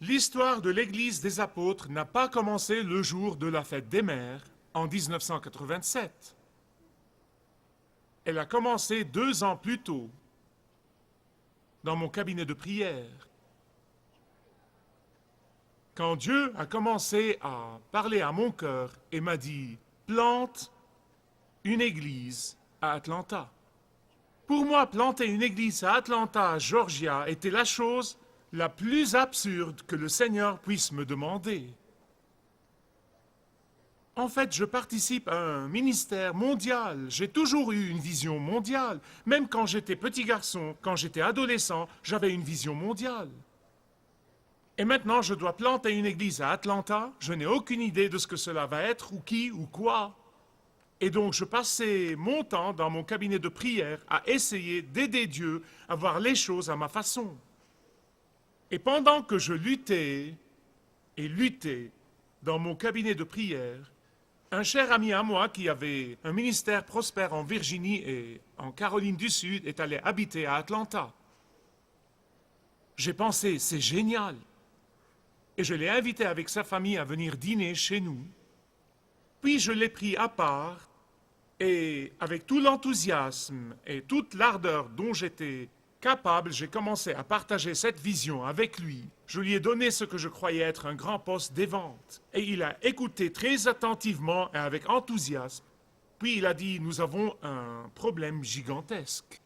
L'histoire de l'Église des apôtres n'a pas commencé le jour de la fête des mères, en 1987. Elle a commencé 2 ans plus tôt, dans mon cabinet de prière. Quand Dieu a commencé à parler à mon cœur et m'a dit « Plante une église à Atlanta ». Pour moi, planter une église à Atlanta, Georgia, était la chose la plus absurde que le Seigneur puisse me demander. En fait, je participe à un ministère mondial. J'ai toujours eu une vision mondiale. Même quand j'étais petit garçon, quand j'étais adolescent, j'avais une vision mondiale. Et maintenant, je dois planter une église à Atlanta. Je n'ai aucune idée de ce que cela va être, ou qui, ou quoi. Et donc, je passais mon temps dans mon cabinet de prière à essayer d'aider Dieu à voir les choses à ma façon. Et pendant que je luttais et luttais dans mon cabinet de prière, un cher ami à moi qui avait un ministère prospère en Virginie et en Caroline du Sud est allé habiter à Atlanta. J'ai pensé, c'est génial. Et je l'ai invité avec sa famille à venir dîner chez nous. Puis je l'ai pris à part et avec tout l'enthousiasme et toute l'ardeur dont j'étais capable, j'ai commencé à partager cette vision avec lui. Je lui ai donné ce que je croyais être un grand poste des ventes. Et il a écouté très attentivement et avec enthousiasme. Puis il a dit, nous avons un problème gigantesque.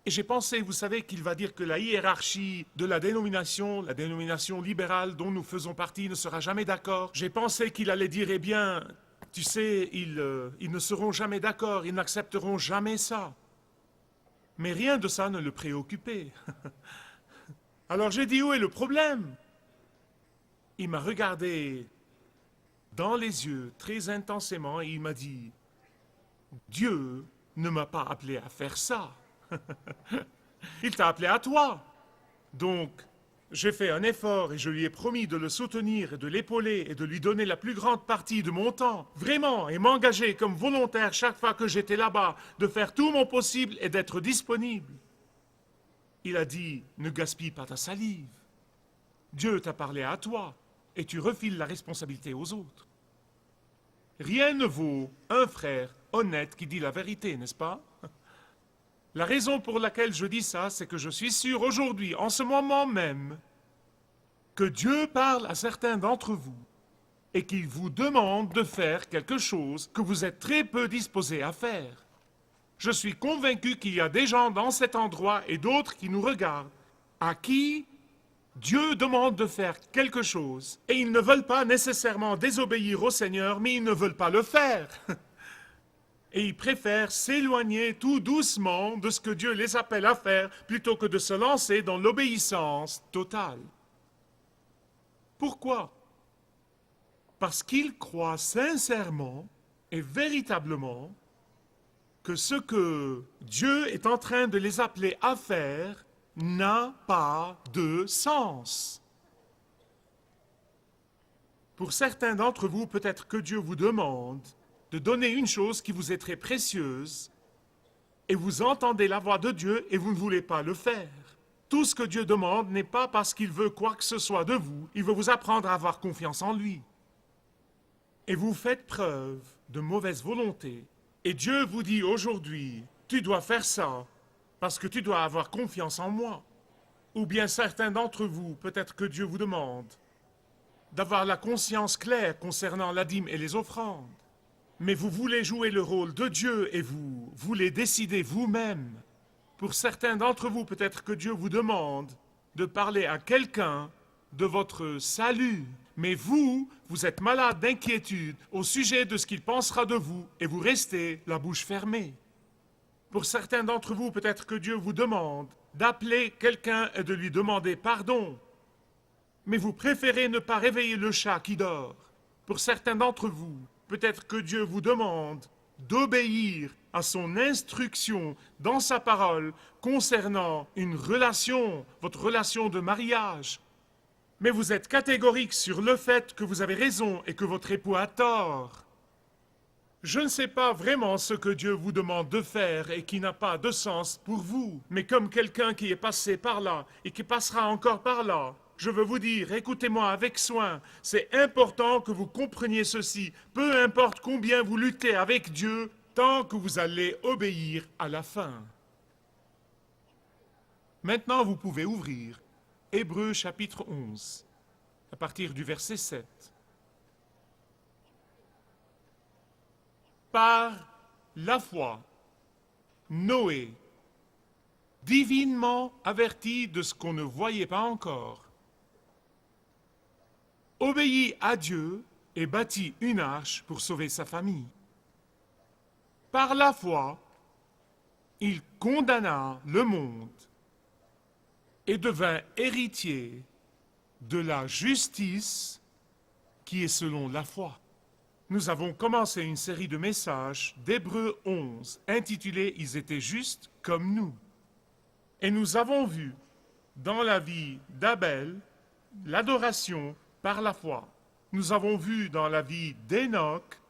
Et j'ai pensé, vous savez, qu'il va dire que la hiérarchie de la dénomination libérale dont nous faisons partie, ne sera jamais d'accord. J'ai pensé qu'il allait dire, eh bien, tu sais, ils ne seront jamais d'accord, ils n'accepteront jamais ça. Mais rien de ça ne le préoccupait. Alors j'ai dit, où est le problème? Il m'a regardé dans les yeux très intensément et il m'a dit, Dieu ne m'a pas appelé à faire ça. Il t'a appelé à toi. Donc, j'ai fait un effort et je lui ai promis de le soutenir et de l'épauler et de lui donner la plus grande partie de mon temps, vraiment, et m'engager comme volontaire chaque fois que j'étais là-bas, de faire tout mon possible et d'être disponible. Il a dit, ne gaspille pas ta salive. Dieu t'a parlé à toi et tu refiles la responsabilité aux autres. Rien ne vaut un frère honnête qui dit la vérité, n'est-ce pas? La raison pour laquelle je dis ça, c'est que je suis sûr aujourd'hui, en ce moment même, que Dieu parle à certains d'entre vous et qu'il vous demande de faire quelque chose que vous êtes très peu disposés à faire. Je suis convaincu qu'il y a des gens dans cet endroit et d'autres qui nous regardent, à qui Dieu demande de faire quelque chose et ils ne veulent pas nécessairement désobéir au Seigneur, mais ils ne veulent pas le faire. Et ils préfèrent s'éloigner tout doucement de ce que Dieu les appelle à faire plutôt que de se lancer dans l'obéissance totale. Pourquoi? Parce qu'ils croient sincèrement et véritablement que ce que Dieu est en train de les appeler à faire n'a pas de sens. Pour certains d'entre vous, peut-être que Dieu vous demande de donner une chose qui vous est très précieuse, et vous entendez la voix de Dieu et vous ne voulez pas le faire. Tout ce que Dieu demande n'est pas parce qu'il veut quoi que ce soit de vous, il veut vous apprendre à avoir confiance en lui. Et vous faites preuve de mauvaise volonté, et Dieu vous dit aujourd'hui, tu dois faire ça, parce que tu dois avoir confiance en moi. Ou bien certains d'entre vous, peut-être que Dieu vous demande d'avoir la conscience claire concernant la dîme et les offrandes. Mais vous voulez jouer le rôle de Dieu et vous voulez décider vous-même. Pour certains d'entre vous, peut-être que Dieu vous demande de parler à quelqu'un de votre salut. Mais vous êtes malade d'inquiétude au sujet de ce qu'il pensera de vous et vous restez la bouche fermée. Pour certains d'entre vous, peut-être que Dieu vous demande d'appeler quelqu'un et de lui demander pardon. Mais vous préférez ne pas réveiller le chat qui dort. Pour certains d'entre vous, peut-être que Dieu vous demande d'obéir à son instruction dans sa parole concernant une relation, votre relation de mariage. Mais vous êtes catégorique sur le fait que vous avez raison et que votre époux a tort. Je ne sais pas vraiment ce que Dieu vous demande de faire et qui n'a pas de sens pour vous, mais comme quelqu'un qui est passé par là et qui passera encore par là, Je veux vous dire, écoutez-moi avec soin, c'est important que vous compreniez ceci, peu importe combien vous luttez avec Dieu, tant que vous allez obéir à la fin. Maintenant, vous pouvez ouvrir Hébreux chapitre 11, à partir du verset 7. Par la foi, Noé, divinement averti de ce qu'on ne voyait pas encore, obéit à Dieu et bâtit une arche pour sauver sa famille. Par la foi, il condamna le monde et devint héritier de la justice qui est selon la foi. Nous avons commencé une série de messages d'Hébreux 11 intitulés « Ils étaient justes comme nous ». Et nous avons vu dans la vie d'Abel l'adoration par la foi. Nous avons vu dans la vie d'Enoch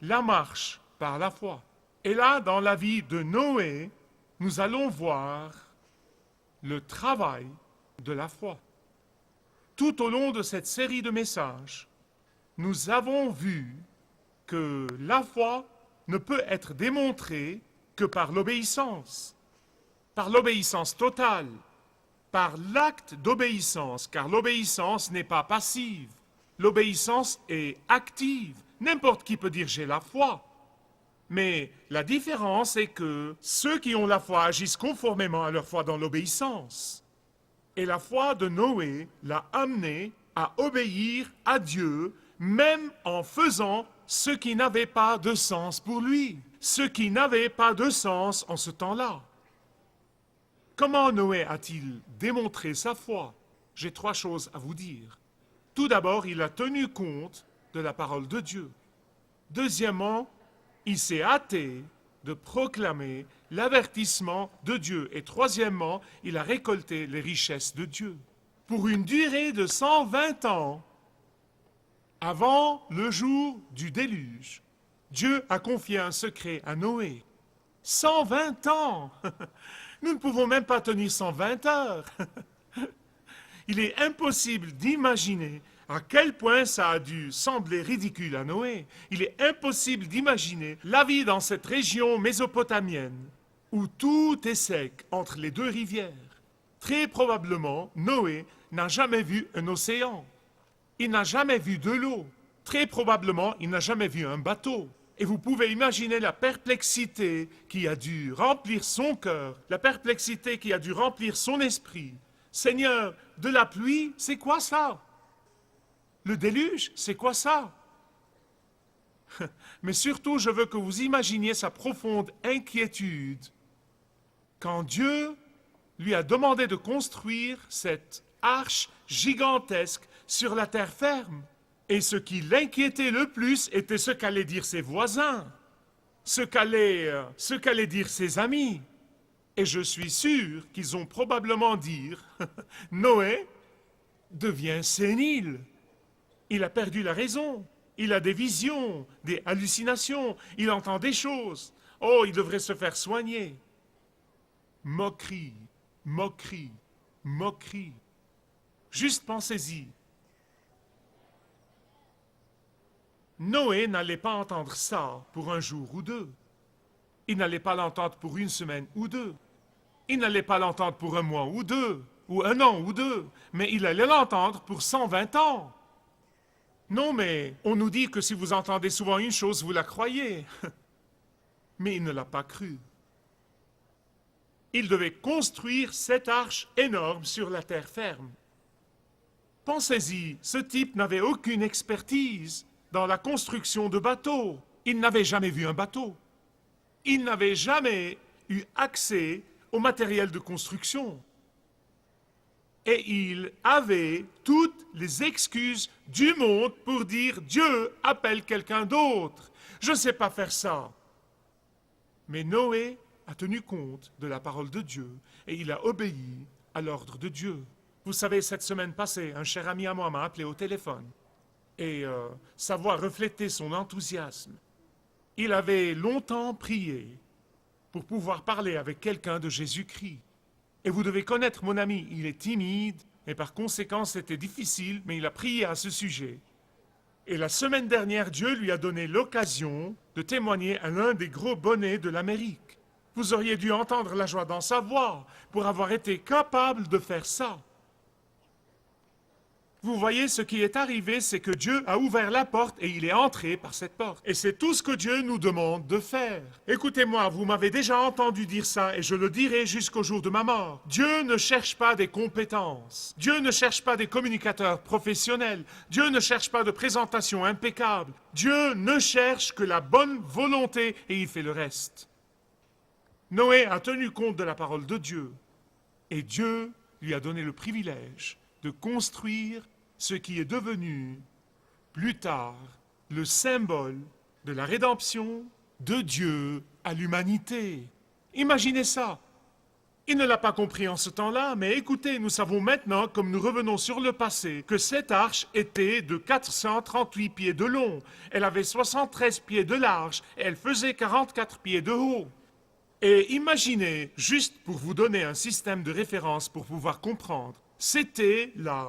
la marche par la foi. Et là, dans la vie de Noé, nous allons voir le travail de la foi. Tout au long de cette série de messages, nous avons vu que la foi ne peut être démontrée que par l'obéissance totale, par l'acte d'obéissance, car l'obéissance n'est pas passive, l'obéissance est active. N'importe qui peut dire j'ai la foi, mais la différence est que ceux qui ont la foi agissent conformément à leur foi dans l'obéissance. Et la foi de Noé l'a amené à obéir à Dieu, même en faisant ce qui n'avait pas de sens pour lui, ce qui n'avait pas de sens en ce temps-là. Comment Noé a-t-il démontré sa foi? J'ai 3 choses à vous dire. Tout d'abord, il a tenu compte de la parole de Dieu. Deuxièmement, il s'est hâté de proclamer l'avertissement de Dieu. Et troisièmement, il a récolté les richesses de Dieu. Pour une durée de 120 ans, avant le jour du déluge, Dieu a confié un secret à Noé. 120 ans! Nous ne pouvons même pas tenir 120 heures. Il est impossible d'imaginer à quel point ça a dû sembler ridicule à Noé. Il est impossible d'imaginer la vie dans cette région mésopotamienne où tout est sec entre les 2 rivières. Très probablement, Noé n'a jamais vu un océan. Il n'a jamais vu de l'eau. Très probablement, il n'a jamais vu un bateau. Et vous pouvez imaginer la perplexité qui a dû remplir son cœur, la perplexité qui a dû remplir son esprit. Seigneur, de la pluie, c'est quoi ça? Le déluge, c'est quoi ça? Mais surtout, je veux que vous imaginiez sa profonde inquiétude quand Dieu lui a demandé de construire cette arche gigantesque sur la terre ferme. Et ce qui l'inquiétait le plus était ce qu'allaient dire ses voisins, ce qu'allaient dire ses amis. Et je suis sûr qu'ils ont probablement dit « Noé devient sénile. Il a perdu la raison. Il a des visions, des hallucinations. Il entend des choses. Oh, il devrait se faire soigner. » Moquerie, moquerie, moquerie. Juste pensez-y. Noé n'allait pas entendre ça pour un jour ou 2. Il n'allait pas l'entendre pour 1 semaine ou 2. Il n'allait pas l'entendre pour 1 mois ou 2, ou 1 an ou 2, mais il allait l'entendre pour 120 ans. Non, mais on nous dit que si vous entendez souvent une chose, vous la croyez. Mais il ne l'a pas cru. Il devait construire cette arche énorme sur la terre ferme. Pensez-y, ce type n'avait aucune expertise dans la construction de bateaux. Il n'avait jamais vu un bateau. Il n'avait jamais eu accès au matériel de construction. Et il avait toutes les excuses du monde pour dire « Dieu appelle quelqu'un d'autre. Je ne sais pas faire ça. » Mais Noé a tenu compte de la parole de Dieu et il a obéi à l'ordre de Dieu. Vous savez, cette semaine passée, un cher ami à moi m'a appelé au téléphone et sa voix reflétait son enthousiasme. Il avait longtemps prié pour pouvoir parler avec quelqu'un de Jésus-Christ. Et vous devez connaître mon ami, il est timide, Et par conséquent, c'était difficile, mais il a prié à ce sujet. Et la semaine dernière, Dieu lui a donné l'occasion de témoigner à l'un des gros bonnets de l'Amérique. Vous auriez dû entendre la joie dans sa voix pour avoir été capable de faire ça. Vous voyez, ce qui est arrivé, c'est que Dieu a ouvert la porte et il est entré par cette porte. Et c'est tout ce que Dieu nous demande de faire. Écoutez-moi, vous m'avez déjà entendu dire ça et je le dirai jusqu'au jour de ma mort. Dieu ne cherche pas des compétences. Dieu ne cherche pas des communicateurs professionnels. Dieu ne cherche pas de présentation impeccable. Dieu ne cherche que la bonne volonté et il fait le reste. Noé a tenu compte de la parole de Dieu et Dieu lui a donné le privilège de construire ce qui est devenu, plus tard, le symbole de la rédemption de Dieu à l'humanité. Imaginez ça. Il ne l'a pas compris en ce temps-là, mais écoutez, nous savons maintenant, comme nous revenons sur le passé, que cette arche était de 438 pieds de long, elle avait 73 pieds de large, et elle faisait 44 pieds de haut. Et imaginez, juste pour vous donner un système de référence pour pouvoir comprendre, c'était la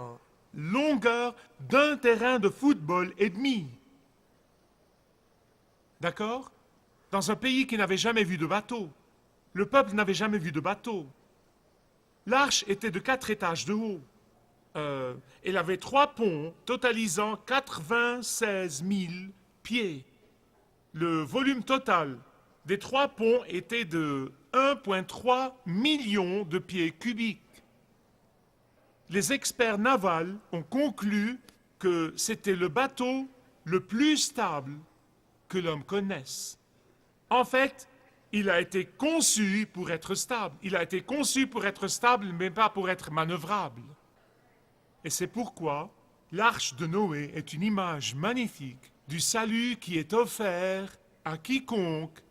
longueur d'un terrain de football et demi. D'accord? Dans un pays qui n'avait jamais vu de bateau. Le peuple n'avait jamais vu de bateau. L'arche était de 4 étages de haut. Elle avait 3 ponts totalisant 96 000 pieds. Le volume total des 3 ponts était de 1,3 million de pieds cubiques. Les experts navals ont conclu que c'était le bateau le plus stable que l'homme connaisse. En fait, il a été conçu pour être stable. Il a été conçu pour être stable, mais pas pour être manœuvrable. Et c'est pourquoi l'arche de Noé est une image magnifique du salut qui est offert à quiconque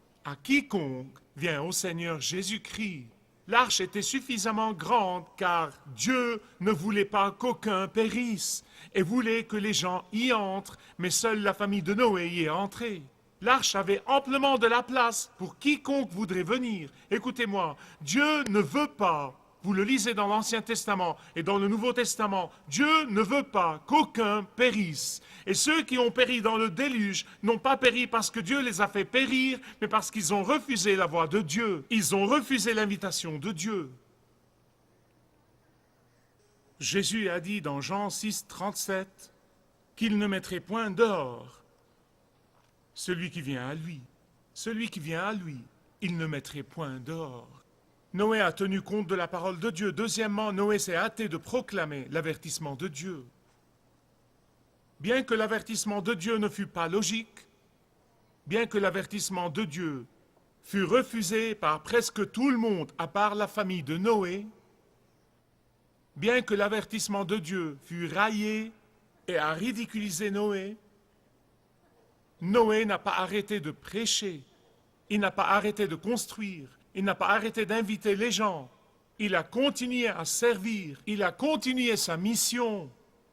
vient au Seigneur Jésus-Christ. L'arche était suffisamment grande car Dieu ne voulait pas qu'aucun périsse et voulait que les gens y entrent, mais seule la famille de Noé y est entrée. L'arche avait amplement de la place pour quiconque voudrait venir. Écoutez-moi, Dieu ne veut pas, vous le lisez dans l'Ancien Testament et dans le Nouveau Testament, Dieu ne veut pas qu'aucun périsse. Et ceux qui ont péri dans le déluge n'ont pas péri parce que Dieu les a fait périr, mais parce qu'ils ont refusé la voix de Dieu. Ils ont refusé l'invitation de Dieu. Jésus a dit dans Jean 6, 37 qu'il ne mettrait point dehors celui qui vient à lui. Celui qui vient à lui, il ne mettrait point dehors. Noé a tenu compte de la parole de Dieu. Deuxièmement, Noé s'est hâté de proclamer l'avertissement de Dieu. Bien que l'avertissement de Dieu ne fût pas logique, bien que l'avertissement de Dieu fut refusé par presque tout le monde à part la famille de Noé, bien que l'avertissement de Dieu fût raillé et a ridiculisé Noé, Noé n'a pas arrêté de prêcher, il n'a pas arrêté de construire, il n'a pas arrêté d'inviter les gens, il a continué à servir, il a continué sa mission.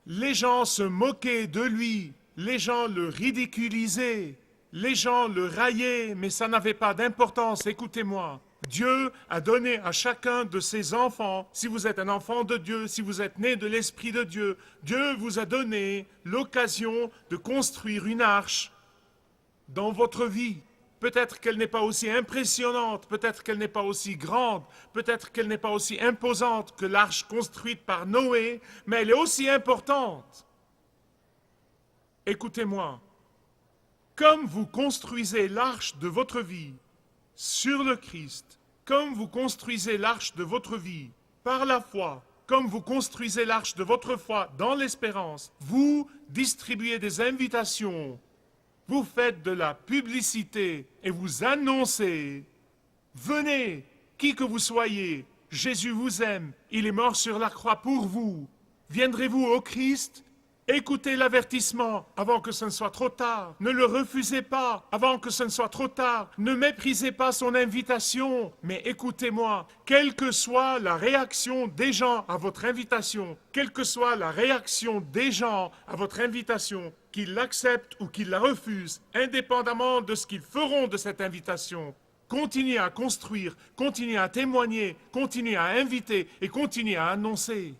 Les gens se moquaient de lui, les gens le ridiculisaient, les gens le raillaient, mais ça n'avait pas d'importance, écoutez-moi. Dieu a donné à chacun de ses enfants, si vous êtes un enfant de Dieu, si vous êtes né de l'Esprit de Dieu, Dieu vous a donné l'occasion de construire une arche dans votre vie. Peut-être qu'elle n'est pas aussi impressionnante, peut-être qu'elle n'est pas aussi grande, peut-être qu'elle n'est pas aussi imposante que l'arche construite par Noé, mais elle est aussi importante. Écoutez-moi, comme vous construisez l'arche de votre vie sur le Christ, comme vous construisez l'arche de votre vie par la foi, comme vous construisez l'arche de votre foi dans l'espérance, vous distribuez des invitations. Vous faites de la publicité et vous annoncez, venez, qui que vous soyez, Jésus vous aime, il est mort sur la croix pour vous. Viendrez-vous au Christ? Écoutez l'avertissement avant que ce ne soit trop tard. Ne le refusez pas avant que ce ne soit trop tard. Ne méprisez pas son invitation. Mais écoutez-moi, quelle que soit la réaction des gens à votre invitation, quelle que soit la réaction des gens à votre invitation, qu'ils l'acceptent ou qu'ils la refusent, indépendamment de ce qu'ils feront de cette invitation, continuez à construire, continuez à témoigner, continuez à inviter et continuez à annoncer.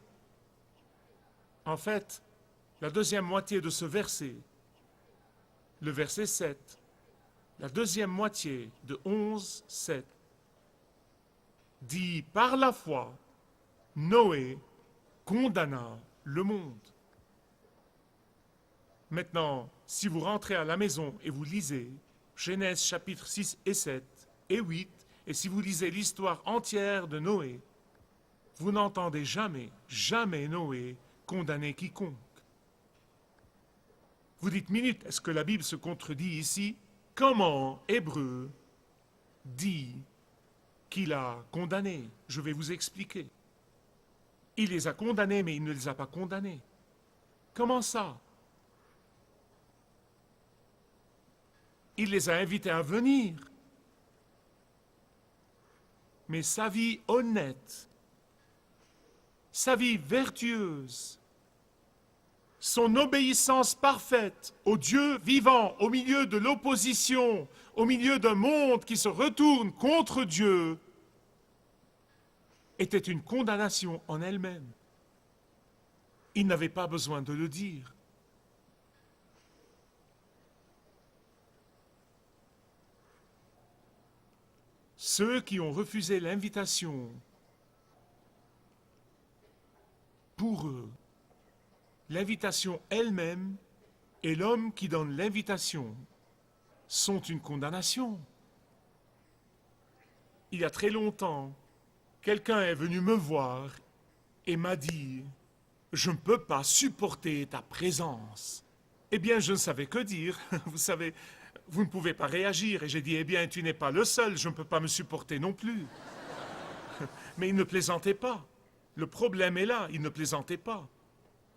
En fait, la deuxième moitié de ce verset, le verset 7, la deuxième moitié de 11, 7, dit par la foi, Noé condamna le monde. Maintenant, si vous rentrez à la maison et vous lisez Genèse chapitres 6 et 7 et 8, et si vous lisez l'histoire entière de Noé, vous n'entendez jamais, jamais Noé condamner quiconque. Vous dites, minute, est-ce que la Bible se contredit ici? Comment Hébreu dit qu'il a condamné? Je vais vous expliquer. Il les a condamnés, mais il ne les a pas condamnés. Comment ça? Il les a invités à venir. Mais sa vie honnête, sa vie vertueuse, son obéissance parfaite au Dieu vivant, au milieu de l'opposition, au milieu d'un monde qui se retourne contre Dieu, était une condamnation en elle-même. Il n'avait pas besoin de le dire. Ceux qui ont refusé l'invitation, pour eux, l'invitation elle-même et l'homme qui donne l'invitation sont une condamnation. Il y a très longtemps, quelqu'un est venu me voir et m'a dit « Je ne peux pas supporter ta présence ». Eh bien, je ne savais que dire. Vous savez, vous ne pouvez pas réagir. Et j'ai dit « Eh bien, tu n'es pas le seul, je ne peux pas me supporter non plus ». Mais il ne plaisantait pas. Le problème est là, il ne plaisantait pas.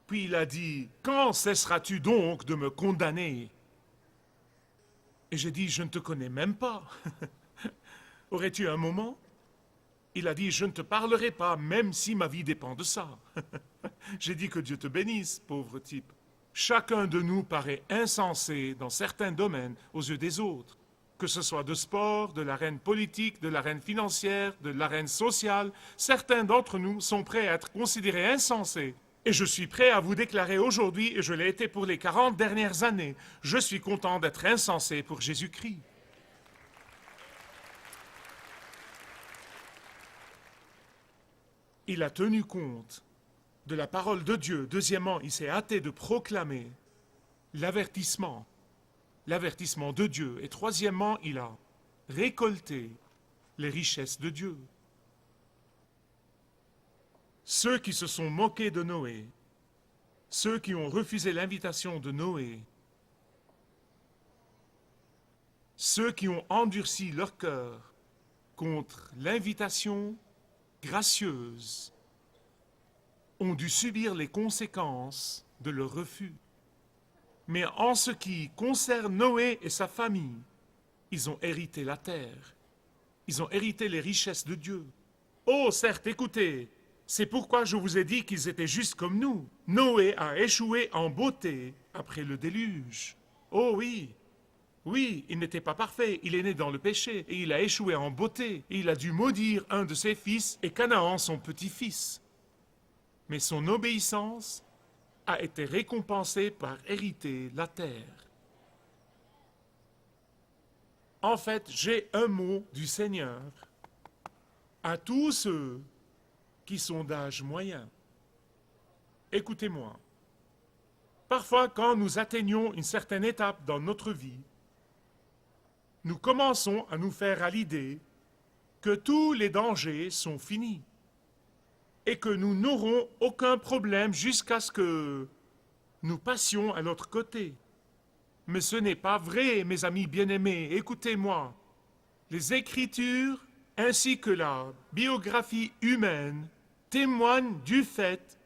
Puis il a dit « Quand cesseras-tu donc de me condamner ?» Et j'ai dit « Je ne te connais même pas. Aurais-tu un moment ?» Il a dit « Je ne te parlerai pas, même si ma vie dépend de ça. » J'ai dit « Que Dieu te bénisse, pauvre type. » Chacun de nous paraît insensé dans certains domaines aux yeux des autres, que ce soit de sport, de l'arène politique, de l'arène financière, de l'arène sociale. Certains d'entre nous sont prêts à être considérés insensés. Et je suis prêt à vous déclarer aujourd'hui, et je l'ai été pour les 40 dernières années, je suis content d'être insensé pour Jésus-Christ. Il a tenu compte de la parole de Dieu. Deuxièmement, il s'est hâté de proclamer l'avertissement de Dieu. Et troisièmement, il a récolté les richesses de Dieu. Ceux qui se sont moqués de Noé, ceux qui ont refusé l'invitation de Noé, ceux qui ont endurci leur cœur contre l'invitation gracieuse, ont dû subir les conséquences de leur refus. Mais en ce qui concerne Noé et sa famille, ils ont hérité la terre. Ils ont hérité les richesses de Dieu. Oh, certes, écoutez, c'est pourquoi je vous ai dit qu'ils étaient justes comme nous. Noé a échoué en beauté après le déluge. Oh oui, oui, il n'était pas parfait, il est né dans le péché, et il a échoué en beauté, et il a dû maudire un de ses fils, et Canaan son petit-fils. Mais son obéissance a été récompensée par hériter la terre. En fait, j'ai un mot du Seigneur à tous ceux qui sont d'âge moyen. Écoutez-moi. Parfois, quand nous atteignons une certaine étape dans notre vie, nous commençons à nous faire à l'idée que tous les dangers sont finis et que nous n'aurons aucun problème jusqu'à ce que nous passions à l'autre côté. Mais ce n'est pas vrai, mes amis bien-aimés, écoutez-moi. Les Écritures ainsi que la biographie humaine témoignent du fait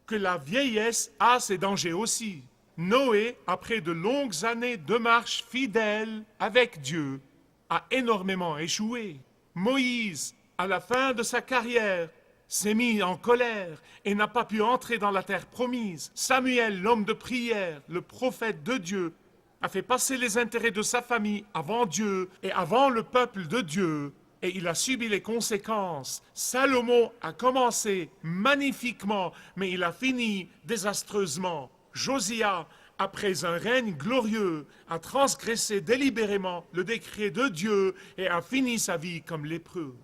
que la vieillesse a ses dangers aussi. Noé, après de longues années de marche fidèle avec Dieu, a énormément échoué. Moïse, à la fin de sa carrière, s'est mis en colère et n'a pas pu entrer dans la terre promise. Samuel, l'homme de prière, le prophète de Dieu, a fait passer les intérêts de sa famille avant Dieu et avant le peuple de Dieu et il a subi les conséquences. Salomon a commencé magnifiquement, mais il a fini désastreusement. Josia, après un règne glorieux, a transgressé délibérément le décret de Dieu et a fini sa vie comme lépreux.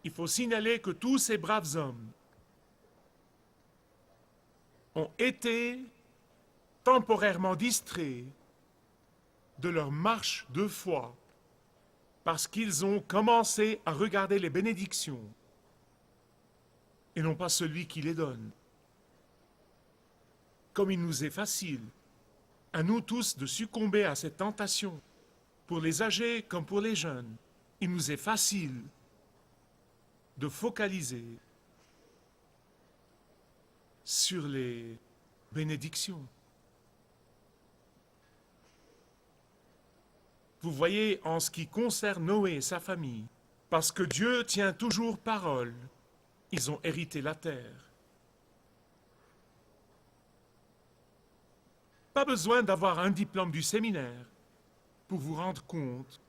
Il faut signaler que tous ces braves hommes ont été temporairement distraits de leur marche de foi parce qu'ils ont commencé à regarder les bénédictions et non pas celui qui les donne. Comme il nous est facile, à nous tous, de succomber à cette tentation, pour les âgés comme pour les jeunes, il nous est facile de focaliser sur les bénédictions. Vous voyez, en ce qui concerne Noé et sa famille, parce que Dieu tient toujours parole, ils ont hérité la terre. Pas besoin d'avoir un diplôme du séminaire pour vous rendre compte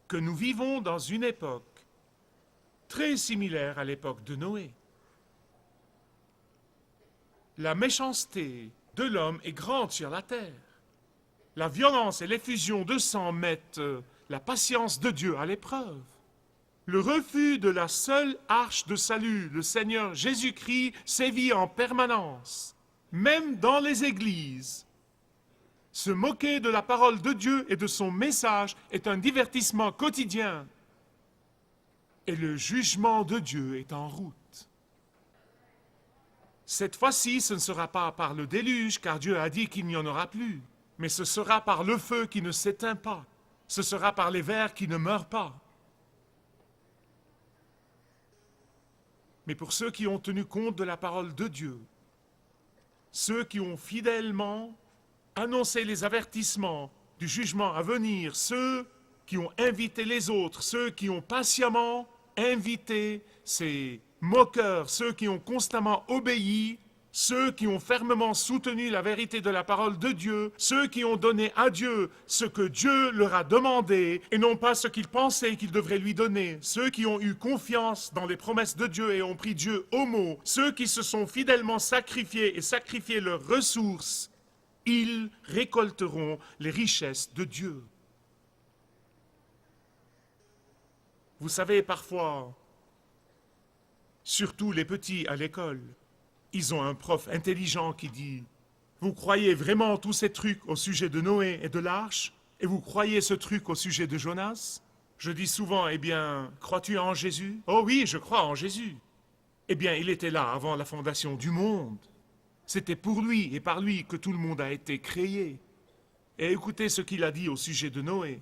que nous vivons dans une époque très similaire à l'époque de Noé. La méchanceté de l'homme est grande sur la terre. La violence et l'effusion de sang mettent la patience de Dieu à l'épreuve. Le refus de la seule arche de salut, le Seigneur Jésus-Christ, sévit en permanence. Même dans les églises, se moquer de la parole de Dieu et de son message est un divertissement quotidien. Et le jugement de Dieu est en route. Cette fois-ci, ce ne sera pas par le déluge, car Dieu a dit qu'il n'y en aura plus, mais ce sera par le feu qui ne s'éteint pas. Ce sera par les vers qui ne meurent pas. Mais pour ceux qui ont tenu compte de la parole de Dieu, ceux qui ont fidèlement annoncé les avertissements du jugement à venir, ceux qui ont invité les autres, ceux qui ont patiemment invité ces moqueurs, ceux qui ont constamment obéi, ceux qui ont fermement soutenu la vérité de la parole de Dieu, ceux qui ont donné à Dieu ce que Dieu leur a demandé et non pas ce qu'ils pensaient qu'ils devraient lui donner, ceux qui ont eu confiance dans les promesses de Dieu et ont pris Dieu au mot, ceux qui se sont fidèlement sacrifiés et sacrifié leurs ressources, ils récolteront les richesses de Dieu. Vous savez, parfois, surtout les petits à l'école, ils ont un prof intelligent qui dit « Vous croyez vraiment tous ces trucs au sujet de Noé et de l'arche, et vous croyez ce truc au sujet de Jonas ?» Je dis souvent « Eh bien, crois-tu en Jésus ?»« Oh oui, je crois en Jésus. » Eh bien, il était là avant la fondation du monde. C'était pour lui et par lui que tout le monde a été créé. Et écoutez ce qu'il a dit au sujet de Noé,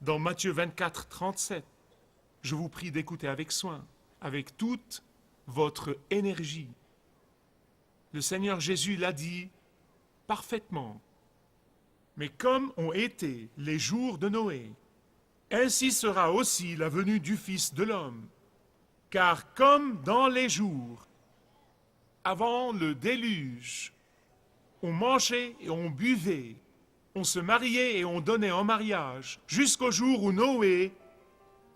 dans Matthieu 24, 37. Je vous prie d'écouter avec soin, avec toute votre énergie. Le Seigneur Jésus l'a dit parfaitement. Mais comme ont été les jours de Noé, ainsi sera aussi la venue du Fils de l'homme. Car comme dans les jours avant le déluge, on mangeait et on buvait, on se mariait et on donnait en mariage, jusqu'au jour où Noé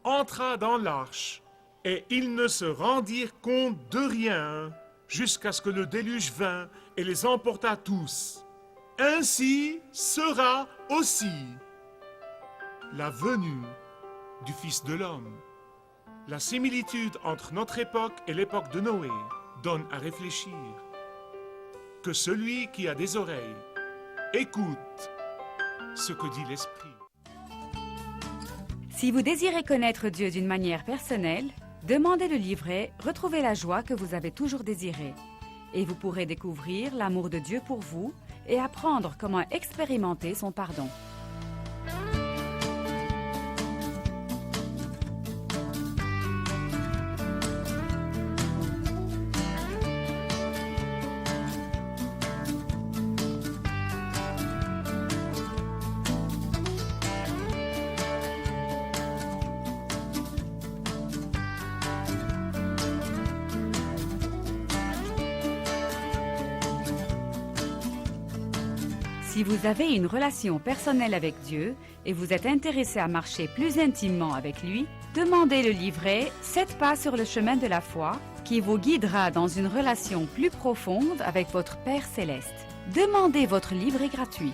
entra dans l'arche, et ils ne se rendirent compte de rien jusqu'à ce que le déluge vint et les emporta tous. Ainsi sera aussi la venue du Fils de l'homme. La similitude entre notre époque et l'époque de Noé donne à réfléchir. Que celui qui a des oreilles écoute ce que dit l'Esprit. Si vous désirez connaître Dieu d'une manière personnelle, demandez le livret « Retrouvez la joie que vous avez toujours désirée » et vous pourrez découvrir l'amour de Dieu pour vous et apprendre comment expérimenter son pardon. Si vous avez une relation personnelle avec Dieu et vous êtes intéressé à marcher plus intimement avec lui, demandez le livret 7 pas sur le chemin de la foi qui vous guidera dans une relation plus profonde avec votre Père céleste. Demandez votre livret gratuit.